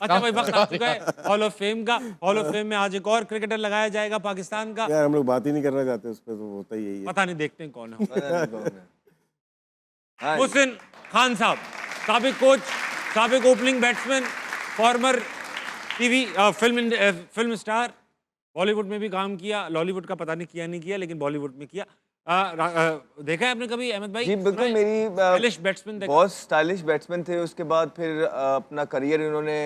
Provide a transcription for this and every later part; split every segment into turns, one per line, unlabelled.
अच्छा भाई, वक्त आ चुका है हॉल ऑफ फेम का। हॉल ऑफ फेम में आज एक और क्रिकेटर लगाया जाएगा पाकिस्तान का।
यार हम लोग बात ही नहीं करना चाहते उस पर, तो होता ही यही है।
पता नहीं, देखते हैं कौन है।
पता नहीं कौन है। हाँ जी।
मुहसिन खान साहब, साबिक कोच, साबिक opening batsman, farmer TV film star, Bollywood में भी काम किया, लॉलीवुड का पता नहीं किया नहीं किया, लेकिन बॉलीवुड में किया। देखा है आपने कभी अहमद भाई?
जी बिल्कुल, मेरी
स्टाइलिश बैट्समैन देखा।
बहुत स्टाइलिश बैट्समैन थे। उसके बाद फिर अपना करियर इन्होंने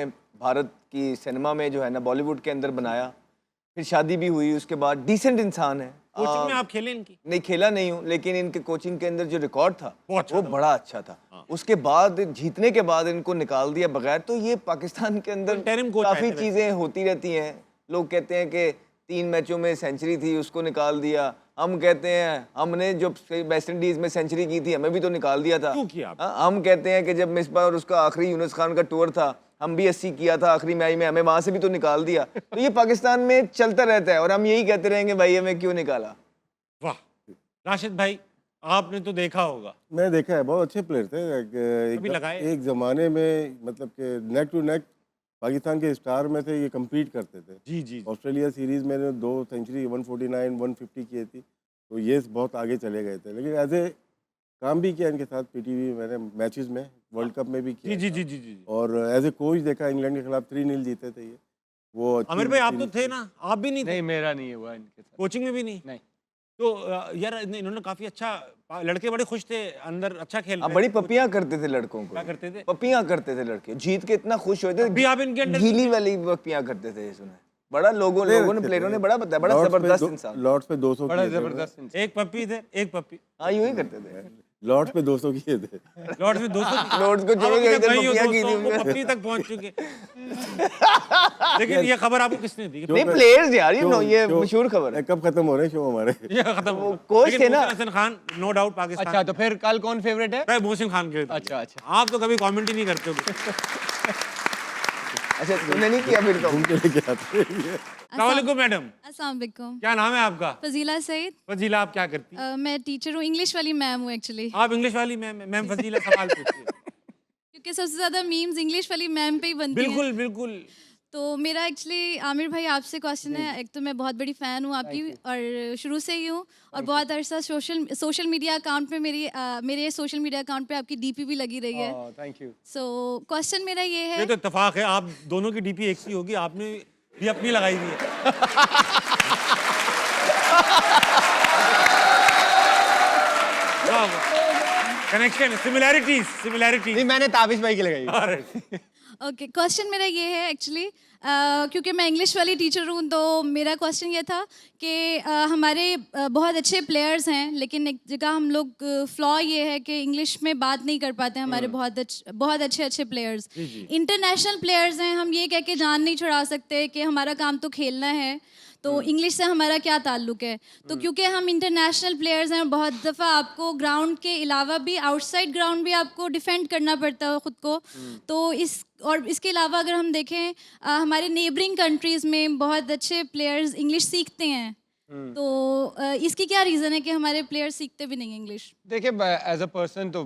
भारत की सिनेमा में जो है ना, बॉलीवुड के अंदर बनाया। फिर शादी भी हुई। उसके बाद डिसेंट इंसान है।
कोचिंग में आप खेले इनकी?
नहीं, खेला नहीं हूँ, लेकिन इनके कोचिंग के अंदर जो रिकॉर्ड था
वो अच्छा
वो
था।
बड़ा अच्छा था। उसके बाद जीतने के बाद इनको निकाल दिया बगैर। तो ये पाकिस्तान के अंदर
interim coach आए
काफ़ी
थे
चीज़ें होती रहती हैं। लोग कहते हैं कि 3 मैचों में सेंचुरी थी, उसको निकाल दिया। हम कहते हैं हमने जो वेस्ट इंडीज में सेंचुरी की थी, हमें भी तो निकाल दिया था।
क्यों किया आपने?
हम कहते हैं कि जब मिसबा और उसका आखिरी यूनुस खान का टूर था, हम भी 80 किया था आखिरी मैच में, हमें वहां से भी तो निकाल दिया। तो ये पाकिस्तान में चलता रहता है और हम यही कहते रहेंगे भाई हमें क्यों निकाला।
वाह, राशिद भाई आपने तो देखा होगा।
मैं देखा है, बहुत अच्छे प्लेयर थे।
कभी लगाए?
एक ज़माने में मतलब कि नेक टू नेक पाकिस्तान के स्टार में थे, ये कम्पीट करते थे।
जी जी।
ऑस्ट्रेलिया सीरीज़ में 2 सेंचुरी 149 150 किए थी, तो ये बहुत आगे चले गए थे। लेकिन एज ए काम भी किया इनके साथ, पीटीवी मैंने मैचेस में, वर्ल्ड कप में भी किया
जी जी
था।
जी जी जी।
और एज ए कोच देखा, इंग्लैंड के खिलाफ 3-0 जीते थे ये। वो अच्छी
आमिर भाई आप तो
सीरीज
थे
थी।
ना? आप भी नहीं थे?
नहीं, मेरा नहीं हुआ इनके साथ।
कोचिंग में भी नहीं?
नहीं।
तो यार इन्होंने काफी अच्छा, लड़के बड़े खुश थे अंदर, अच्छा खेल
अब
रहे
बड़ी
थे।
पपियां करते थे लड़कों को।
क्या करते थे?
पपियां करते थे लड़के, जीत के इतना खुश होते
अभी आप इनके अंडर
गीली वाली पपियां करते थे। सुने बड़ा लोगों ने प्लेयरों ने बड़ा बताया, बड़ा जबरदस्त इंसान।
लॉर्ड्स पे 200
बड़ा
किए थे
जबरदस्त इंसान।
एक पप्पी थे, एक पप्पी।
हाँ यूं ही करते थे।
लॉर्ड्स पे 200 किए थे।
लॉर्ड्स में 200
लॉर्ड्स को छोड़ो, इधर पपियां की थी उनने।
पप्पी तक पहुंच चुके। लेकिन ये खबर आपको किसने दी?
नहीं प्लेयर्स यार, ये
शो-
मशहूर खबर है।
कब खत्म हो रहे हैं शो हमारे?
ये खत्म हो गया।
कोच
लेकिन
थे ना।
Mohsin Hasan Khan no doubt Pakistan.
अच्छा, तो फिर कल कौन फेवरेट है?
भाई मोहसिन खान के।
अच्छा अच्छा।
आप तो कभी कमेंट ही नहीं करते हो।
अच्छा तुमने नहीं किया फिर तो?
उनके लिए क्या था ये?
अस्सलाम वालेकुम मैडम,
अस्सलाम वालेकुम।
क्या नाम है आपका?
फजीला सईद।
फजीला, आप क्या करती हैं?
मैं टीचर हूँ, इंग्लिश वाली मैम हूँ एक्चुअली।
आप इंग्लिश वाली मैम फजीला सवाल पूछिए।
क्योंकि सबसे ज़्यादा मीम्स इंग्लिश वाली मैम पे ही बनती हैं।
बिल्कुल बिल्कुल।
तो मेरा एक्चुअली आमिर भाई आपसे क्वेश्चन है। एक तो मैं बहुत बड़ी फ़ैन हूँ आपकी और शुरू से ही हूँ, और बहुत अरसा सोशल मीडिया अकाउंट पे मेरे सोशल मीडिया अकाउंट पे आपकी डीपी भी लगी रही है।
Thank you.
सो क्वेश्चन मेरा ये
ये
है,
तो इत्तेफाक है, आप दोनों की डीपी एक सी होगी, आपने भी अपनी लगाई हुई है। Connection, similarity.
नहीं, मैंने ताबिश भाई की लगाई।
ओके क्वेश्चन मेरा ये है एक्चुअली, क्योंकि मैं इंग्लिश वाली टीचर हूँ, तो मेरा क्वेश्चन ये था कि हमारे बहुत अच्छे प्लेयर्स हैं, लेकिन एक जगह हम लोग फ्लॉ ये है कि इंग्लिश में बात नहीं कर पाते हमारे बहुत अच्छे प्लेयर्स। इंटरनेशनल प्लेयर्स हैं, हम ये कह के जान नहीं छुड़ा सकते कि हमारा काम तो खेलना है, तो इंग्लिश से हमारा क्या ताल्लुक है। तो क्योंकि हम इंटरनेशनल प्लेयर्स हैं, बहुत दफ़ा आपको ग्राउंड के अलावा भी आउटसाइड ग्राउंड भी आपको डिफेंड करना पड़ता है ख़ुद को। तो इसके अलावा अगर हम देखें हमारे नेबरिंग कंट्रीज़ में बहुत अच्छे प्लेयर्स इंग्लिश सीखते हैं, तो इसकी क्या रीज़न है कि हमारे प्लेयर्स सीखते भी नहीं इंग्लिश?
देखिए, एज अ पर्सन तो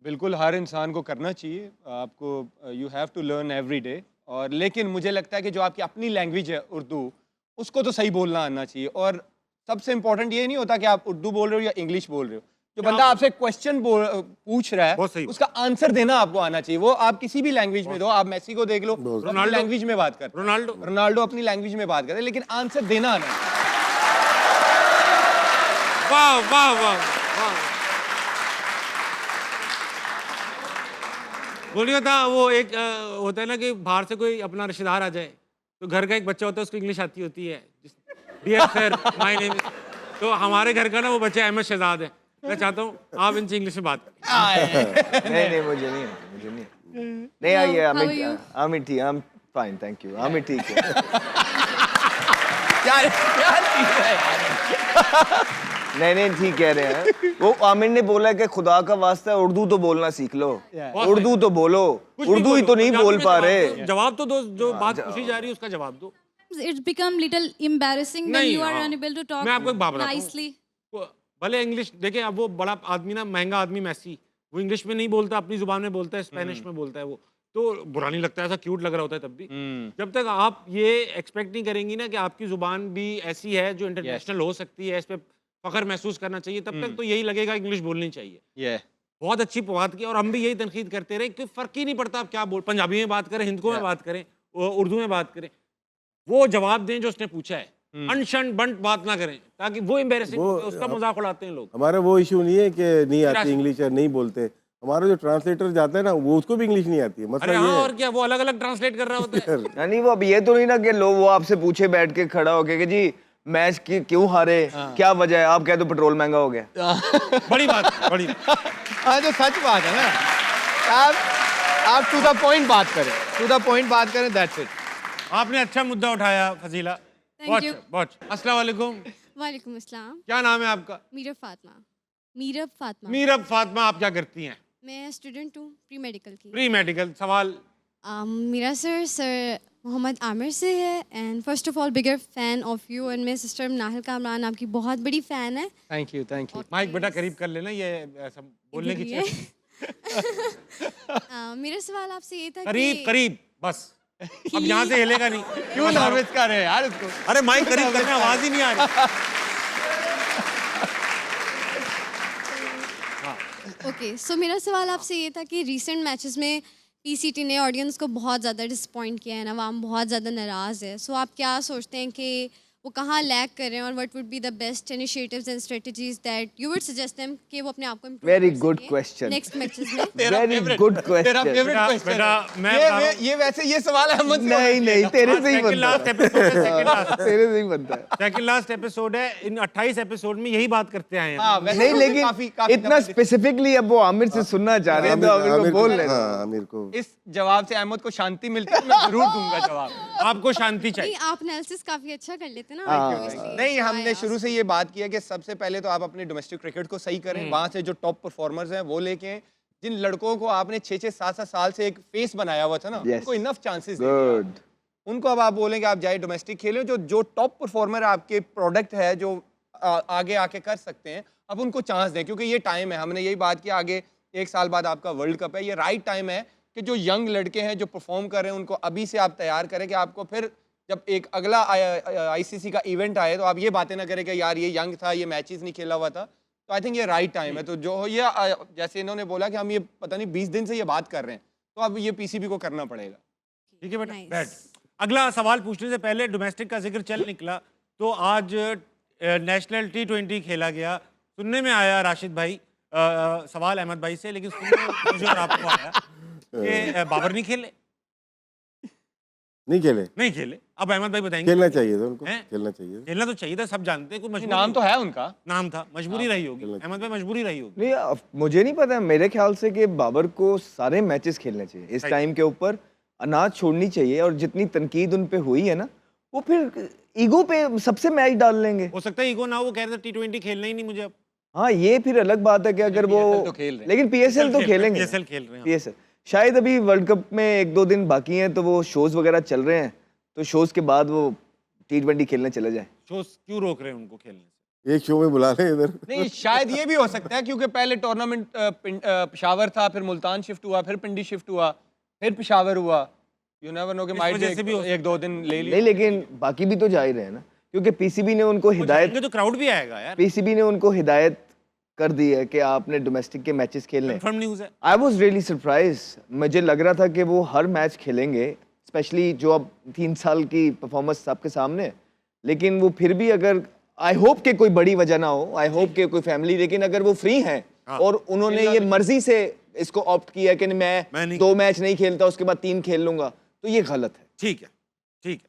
बिल्कुल हर इंसान को करना चाहिए। आपको you have to learn every day. और लेकिन मुझे लगता है कि जो आपकी अपनी लैंग्वेज है उर्दू, उसको तो सही बोलना आना चाहिए। और सबसे इम्पोर्टेंट ये नहीं होता कि आप उर्दू बोल रहे हो या इंग्लिश बोल रहे हो। जो बंदा आपसे क्वेश्चन पूछ रहा
बहुत
है,
सही।
उसका आंसर देना आपको आना चाहिए। वो आप किसी भी लैंग्वेज में दो, आप मेसी को देख लो,
रोनाल्डो-
लैंग्वेज में बात कर, रोनाल्डो अपनी लैंग्वेज में बात करे, लेकिन आंसर देना आना चाहिए।
वाह वाह वाह वाह। बोलिए था वो एक होता है ना कि बाहर से कोई अपना रिश्तेदार आ जाए, तो घर का एक बच्चा होता है, उसको इंग्लिश आती होती है, डियर सर माय नेम। तो हमारे घर का ना वो बच्चा अहमद शहजाद है। मैं चाहता हूँ आप इनसे इंग्लिश में बात करें।
नहीं मुझे नहीं आइए। आमिर ठीक, I am fine, thank you. Aamir ठीक है।
क्या चीज़ है यार?
नहीं ठीक कह रहे हैं। वो आमिर ने बोला कि खुदा का वास्ता उर्दू तो बोलना सीख लो, उर्दू तो बोलो। उर्दू ही तो नहीं बोल पा रहे।
जवाब तो दो, जो बात पूछी जा रही है उसका जवाब दो।
It's become little embarrassing when
नहीं,
you are
हाँ।
unable to talk
मैं आपको एक बात बताता हूँ।
nicely.
भले इंग्लिश देखें, अब वो बड़ा आदमी ना, महंगा आदमी मेसी, वो इंग्लिश में नहीं बोलता, अपनी जुबान में बोलता है, स्पेनिश में बोलता है वो। तो बुरा नहीं लगता, ऐसा क्यूट लग रहा होता है तब भी। जब तक आप ये एक्सपेक्ट नहीं करेंगी ना कि आपकी जुबान भी ऐसी है जो इंटरनेशनल हो सकती है, इस पे फख्र महसूस करना चाहिए, तब तक तो यही लगेगा इंग्लिश बोलनी चाहिए।
Yeah.
बहुत अच्छी बात की, और हम भी यही तनकीद करते रहे कि फ़र्क ही नहीं पड़ता आप क्या बोल, पंजाबी में बात करें, हिंदी में बात करें, उर्दू में बात करें, वो जवाब दें जो उसने पूछा है। अनशन बंट बात ना करें, ताकि वो एम्बेरसिंग, उसका मजाक उड़ाते हैं लोग।
हमारा वो इशू नहीं है कि नहीं आती इंग्लिश या नहीं बोलते, हमारा जो ट्रांसलेटर जाता है ना वो उसको भी इंग्लिश नहीं आती है।
अरे
मतलब
हाँ,
ये
और क्या, वो अलग अलग ट्रांसलेट कर रहा होता है।
नहीं, वो अब ये तो नहीं ना कि लोग वो आपसे पूछे बैठ के खड़ा होके कि जी मैच क्यों हारे, क्या वजह है, आप कह दो पेट्रोल महंगा हो गया।
बड़ी बात, बड़ी
हाँ, जो सच बात है ना, आप टू द पॉइंट बात करें, टू द पॉइंट बात करें, दैट्स इट।
आपने अच्छा मुद्दा उठाया फजीला।
Thank you.
बहुत अस्सलाम वालेकुम,
वालेकुम अस्सलाम।
क्या नाम है आपका?
मीरब फातिमा। मीरब फातिमा।
मीरब फातिमा, आप क्या करती हैं?
मैं स्टूडेंट हूँ प्री मेडिकल की।
Pre medical. सवाल?
मेरा सर मोहम्मद आमिर से है, and first of all bigger fan of you, and मेरे सिस्टर नाहिल कामरान आपकी बहुत बड़ी फ़ैन है।
Thank you, thank you.
Mike बेटा करीब कर लेना, ये ऐसा बोलने की
इधर ही
चीज़।
मेरा सवाल आपसे ये था
करीब
कि
करीब बस, अब यहाँ से हिलेगा नहीं।
क्यों नर्वस कर रहे हैं यार उसको?
अरे माइक करीब करना, आवाज ही नहीं आ रही।
ओके, सो मेरा सवाल आपसे ये था कि रीसेंट मैचेस में पीसीटी ने ऑडियंस को बहुत ज़्यादा डिसपॉइंट किया है ना, आवाम बहुत ज़्यादा नाराज़ है। सो आप क्या सोचते हैं कि वो कहाँ लैग कर रहे हैं, और what would be the best initiatives and strategies that you would suggest them कि वो अपने आप को improve
Very
कर
good
सकें
question.
नेक्स्ट मैचेस में?
वेरी गुड
तेरा
क्वेश्चन।
फेवरेट
बेटा,
क्वेश्चन
बेटा,
है।
मैं बता रहा हूँ।
ये वैसे ये सवाल अहमद से होना
नहीं नहीं, तेरे से ही
सेकंड लास्ट
बनता
एपिसोड है, सेकंड
है,
लास्ट,
तेरे से ही बनता है।
सेकंड लास्ट एपिसोड है। इन 28 एपिसोड में यही बात करते आए हैं।
हाँ, वैसे
नहीं,
तो
लेकिन
काफी
इतना स्पेसिफिकली अब वो आमिर से सुनना चाह रहे हैं, तो आमिर को बोल ले।
हाँ, आमिर को
इस जवाब से अहमद को शांति मिलती है, मैं जरूर दूंगा जवाब।
आपको शांति
नहीं,
चाहिए।
आप एनालिसिस काफ़ी अच्छा कर लेते हैं ना।
हाँ।
obviously.
नहीं,
So I
हमने
asked.
शुरू से ये बात की है कि सबसे पहले तो आप अपने डोमेस्टिक क्रिकेट को सही करें, वहां से जो टॉप परफॉर्मर्स हैं वो लेके आएं। जिन लड़कों को आपने 6-6, 7-7 साल से एक फेस बनाया हुआ था ना,
Yes.
उनको इनफ चांसेस
गुड।
उनको अब आप बोलेंगे आप जाए डोमेस्टिक खेलें, जो टॉप परफॉर्मर आपके प्रोडक्ट है, जो आगे आके कर सकते हैं, अब उनको चांस दें, क्योंकि ये टाइम है। हमने यही बात की, आगे 1 साल बाद आपका वर्ल्ड कप है, ये राइट टाइम है कि जो यंग लड़के हैं जो परफॉर्म कर रहे हैं उनको अभी से आप तैयार करें कि आपको फिर जब एक अगला आईसीसी का इवेंट आए तो आप ये बातें ना करें कि यार ये यंग था, ये मैचेस नहीं खेला हुआ था। तो आई थिंक ये राइट टाइम है। तो जो ये जैसे इन्होंने बोला कि हम ये पता नहीं 20 दिन से ये बात कर रहे हैं, तो अब ये पीसीबी को करना पड़ेगा।
ठीक है बेटा,
Nice.
बैठ। अगला सवाल पूछने से पहले डोमेस्टिक का जिक्र चल निकला, तो आज नेशनल T20 खेला गया। सुनने में आया राशिद भाई, सवाल अहमद भाई से, लेकिन सुनने में मुझे और आपको आया कि बाबर नहीं खेले।
नहीं खेले,
नहीं खेले, अब अहमद भाई बताएंगे।
खेलना चाहिए था उनको,
हैं?
खेलना चाहिए।
खेलना तो चाहिए था, सब जानते हैं, कोई मजबूरी
नाम तो है उनका।
नाम था, मजबूरी रही होगी।
खेलना
अहमद भाई मजबूरी रही होगी।
नहीं, अब मुझे नहीं पता, मेरे ख्याल से कि बाबर को सारे मैचेस खेलने चाहिए इस
Right.
टाइम के ऊपर, अनाज छोड़नी चाहिए। और जितनी तनकीद उन पे हुई है ना, वो फिर ईगो पे सबसे मैच डाल लेंगे।
हो सकता है ईगो ना, वो कह रहे थे T20 खेलना ही नहीं मुझे अब।
हाँ, ये फिर अलग बात है कि अगर वो,
PSL तो खेल रहे हैं।
लेकिन पीएसएल तो खेलेंगे।
PSL खेल रहे हैं।
पीएसएल शायद अभी वर्ल्ड कप में 1-2 दिन बाकी हैं, तो वो शोज वगैरह चल रहे हैं, तो शोज के बाद वो T20 खेलने चले जाए।
शो क्यों रोक रहे हैं उनको खेलने से?
एक शो में बुला रहे हैं इधर।
नहीं, शायद ये भी हो सकता है क्योंकि पहले टूर्नामेंट पेशावर था, फिर मुल्तान शिफ्ट हुआ, फिर पिंडी शिफ्ट हुआ, फिर पेशावर हुआ। यू नेवर नो कि
इस
माइट
वजह से भी हो
1-2 दिन ले लिए।
नहीं, लेकिन बाकी भी तो जा ही रहे हैं ना, क्योंकि पीसीबी ने उनको
वो
हिदायत
जाएंगे तो क्राउड भी आएगा यार।
पीसीबी ने उनको हिदायत कर दी है कि आपने डोमेस्टिक के मैचेस खेलने।
कंफर्म न्यूज़ है।
आई वॉज रियली सरप्राइज, मुझे लग रहा था कि वो हर मैच खेलेंगे, स्पेशली जो अब 3 साल की परफॉर्मेंस सबके सामने है। लेकिन वो फिर भी, अगर आई होप के कोई बड़ी वजह ना हो, आई होप के कोई फैमिली, लेकिन अगर वो फ्री हैं और उन्होंने ये मर्जी से इसको ऑप्ट किया कि मैं
मैं नहीं-
2 मैच नहीं खेलता, उसके बाद 3 खेल लूंगा, तो ये गलत है।
ठीक है, ठीक है।